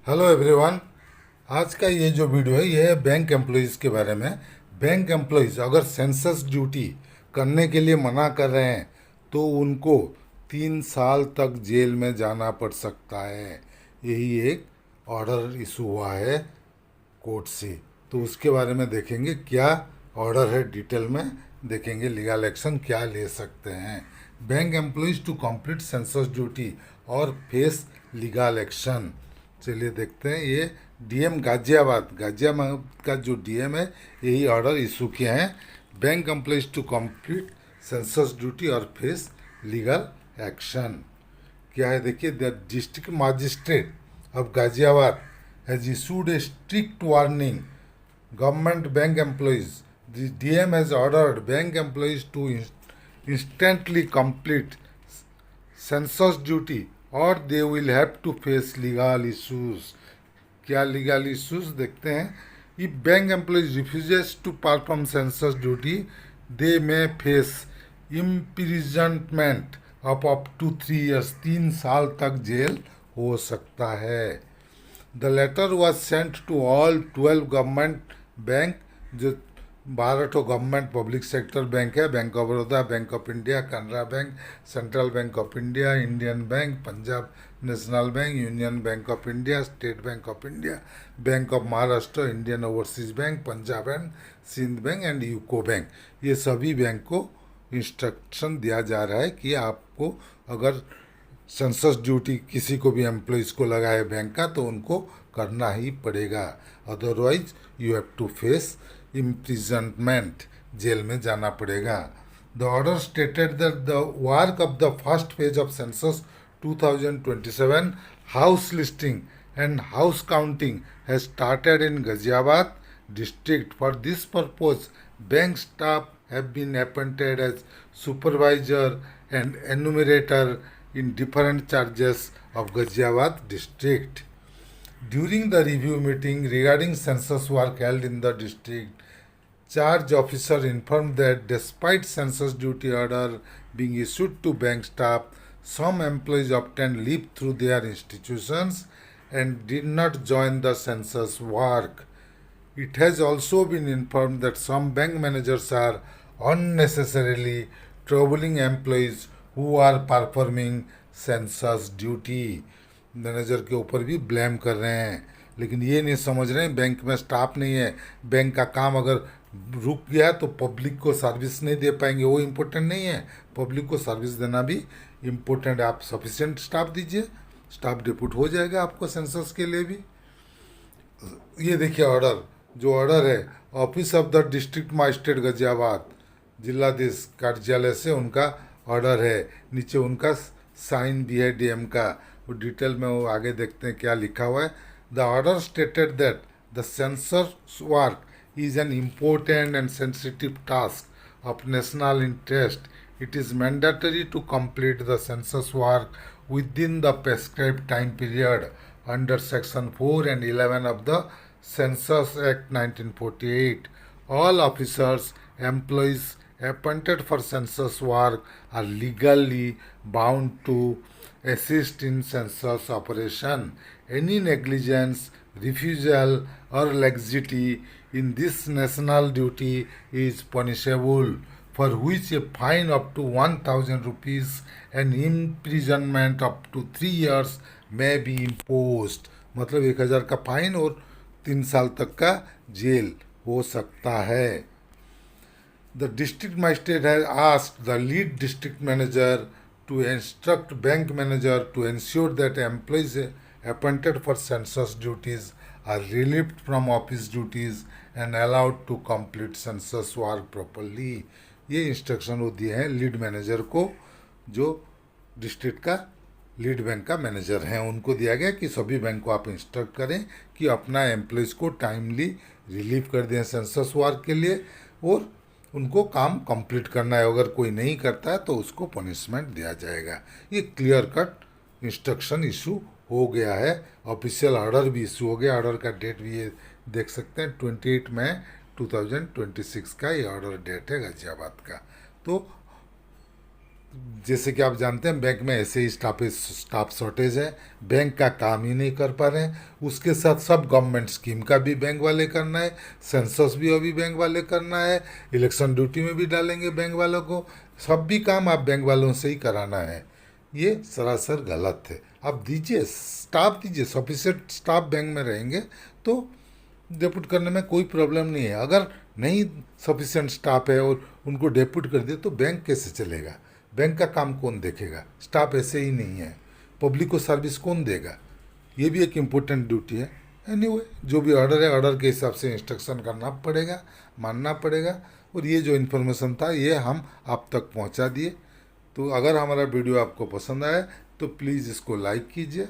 Hello everyone. आज का ये जो वीडियो है ये है बैंक एम्प्लॉयज़ के बारे में। बैंक एम्प्लॉयज़ अगर सेंसस ड्यूटी करने के लिए मना कर रहे हैं तो उनको 3 साल तक जेल में जाना पड़ सकता है। यही एक ऑर्डर इशू हुआ है कोर्ट से। तो उसके बारे में देखेंगे क्या ऑर्डर है, डिटेल में देखेंगे लीगल एक्शन क्या ले सकते हैं bank employees to complete census duty और फेस लीगल एक्शन। चलिए देखते हैं। ये डीएम गाजियाबाद का जो डीएम है यही ऑर्डर इशू किए हैं। Bank employees to complete census duty और फेस लीगल एक्शन। क्या है देखिए, the district magistrate of Ghaziabad has issued a strict warning government bank employees. The DM has ordered bank employees to instantly complete census duty or they will have to face legal issues. क्या legal issues देखते हैं। If bank employees refuses to perform census duty they may face imprisonment of up to 3 years, 3 साल तक जेल हो सकता है। The letter was sent to all 12 government bank, जो 12 ठो गवर्नमेंट पब्लिक सेक्टर बैंक है, Bank of Baroda, Bank of India, Canara Bank, Central Bank of India, Indian Bank, Punjab National Bank, Union Bank of India, state Bank of India, Bank of Maharashtra, Indian Overseas Bank, Punjab Bank, Sind Bank and UCO Bank. ये सभी bank को instruction दिया जा रहा है कि आपको अगर सेंसस ड्यूटी किसी को भी एम्प्लॉयज़ को लगा है बैंक का तो उनको करना ही पड़ेगा, otherwise you have to face imprisonment, जेल में जाना पड़ेगा। The order stated that the work of the first phase of census 2027 house listing and house counting has started in Ghaziabad district. For this purpose, bank staff have been appointed as supervisor and enumerator in different charges of Ghaziabad district. During the review meeting regarding census work held in the district, charge officer informed that despite census duty order being issued to bank staff, some employees obtained leave through their institutions and did not join the census work. It has also been informed that some bank managers are unnecessarily troubling employees who are performing census duty. Manager के ऊपर भी blame कर रहे हैं, लेकिन ये नहीं समझ रहे हैं बैंक में स्टाफ नहीं है। बैंक का काम अगर रुक गया तो पब्लिक को सर्विस नहीं दे पाएंगे, वो इम्पोर्टेंट नहीं है। पब्लिक को सर्विस देना भी इम्पोर्टेंट है। आप सफिशिएंट स्टाफ दीजिए, स्टाफ डिप्यूट हो जाएगा आपको सेंसस के लिए भी। ये देखिए ऑर्डर, जो ऑर्डर है office of the district magistrate Ghaziabad, जिलाधीश कार्यालय से उनका ऑर्डर है। नीचे उनका साइन भी है डीएम का। वो डिटेल में वो आगे देखते हैं क्या लिखा हुआ है। The order stated that the census work is an important and sensitive task of national interest. It is mandatory to complete the census work within the prescribed time period under Section 4 and 11 of the Census Act 1948. All officers, employees appointed for census work are legally bound to assist in census operation. Any negligence, refusal, or laxity in this national duty is punishable, for which a fine up to 1,000 rupees and imprisonment up to 3 years may be imposed. मतलब 1,000 का fine और 3 साल तक का jail हो सकता है। The district magistrate has asked the lead district manager to instruct bank manager to ensure that employees appointed for census duties are relieved from office duties and allowed to complete census work properly. ये instruction वो दिए हैं lead manager को, जो district का lead bank का manager हैं। उनको दिया गया कि सभी बैंक को आप इंस्ट्रक्ट करें कि अपना एम्प्लॉयज़ को टाइमली रिलीव कर दें सेंसस वर्क के लिए और उनको काम कंप्लीट करना है। अगर कोई नहीं करता है तो उसको पनिशमेंट दिया जाएगा। ये क्लियर कट इंस्ट्रक्शन इशू हो गया है। ऑफिशियल ऑर्डर भी इशू हो गया। ऑर्डर का डेट भी ये देख सकते हैं, 28 मई 2026 का ये ऑर्डर डेट है गाजियाबाद का। तो जैसे कि आप जानते हैं बैंक में ऐसे ही स्टाफ शॉर्टेज है, बैंक का काम ही नहीं कर पा रहे हैं। उसके साथ सब गवर्नमेंट स्कीम का भी बैंक वाले करना है, सेंसस भी अभी बैंक वाले करना है, इलेक्शन ड्यूटी में भी डालेंगे बैंक वालों को, सब भी काम आप बैंक वालों से ही कराना है। ये सरासर गलत है। आप दीजिए, स्टाफ दीजिए, सफिशिएंट स्टाफ बैंक में रहेंगे तो डेपुट करने में कोई प्रॉब्लम नहीं है। अगर नहीं सफिशिएंट स्टाफ है और उनको डेपुट कर दिए तो बैंक कैसे चलेगा? बैंक का काम कौन देखेगा? स्टाफ ऐसे ही नहीं है, पब्लिक को सर्विस कौन देगा? ये भी एक इम्पोर्टेंट ड्यूटी है। एनीवे, जो भी ऑर्डर है ऑर्डर के हिसाब से इंस्ट्रक्शन करना पड़ेगा, मानना पड़ेगा। और ये जो इन्फॉर्मेशन था ये हम आप तक पहुंचा दिए। तो अगर हमारा वीडियो आपको पसंद आए तो प्लीज़ इसको लाइक कीजिए,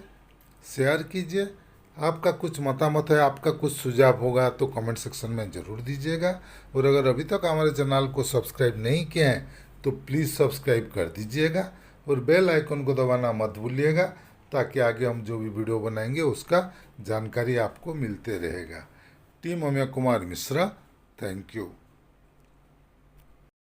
शेयर कीजिए। आपका कुछ मतामत है, आपका कुछ सुझाव होगा तो कमेंट सेक्शन में ज़रूर दीजिएगा। और अगर अभी तक हमारे चैनल को सब्सक्राइब नहीं किए हैं तो प्लीज़ सब्सक्राइब कर दीजिएगा और बेल आइकन को दबाना मत भूलिएगा, ताकि आगे हम जो भी वीडियो बनाएंगे उसका जानकारी आपको मिलते रहेगा। Team Amiya Kumar Mishra, thank you.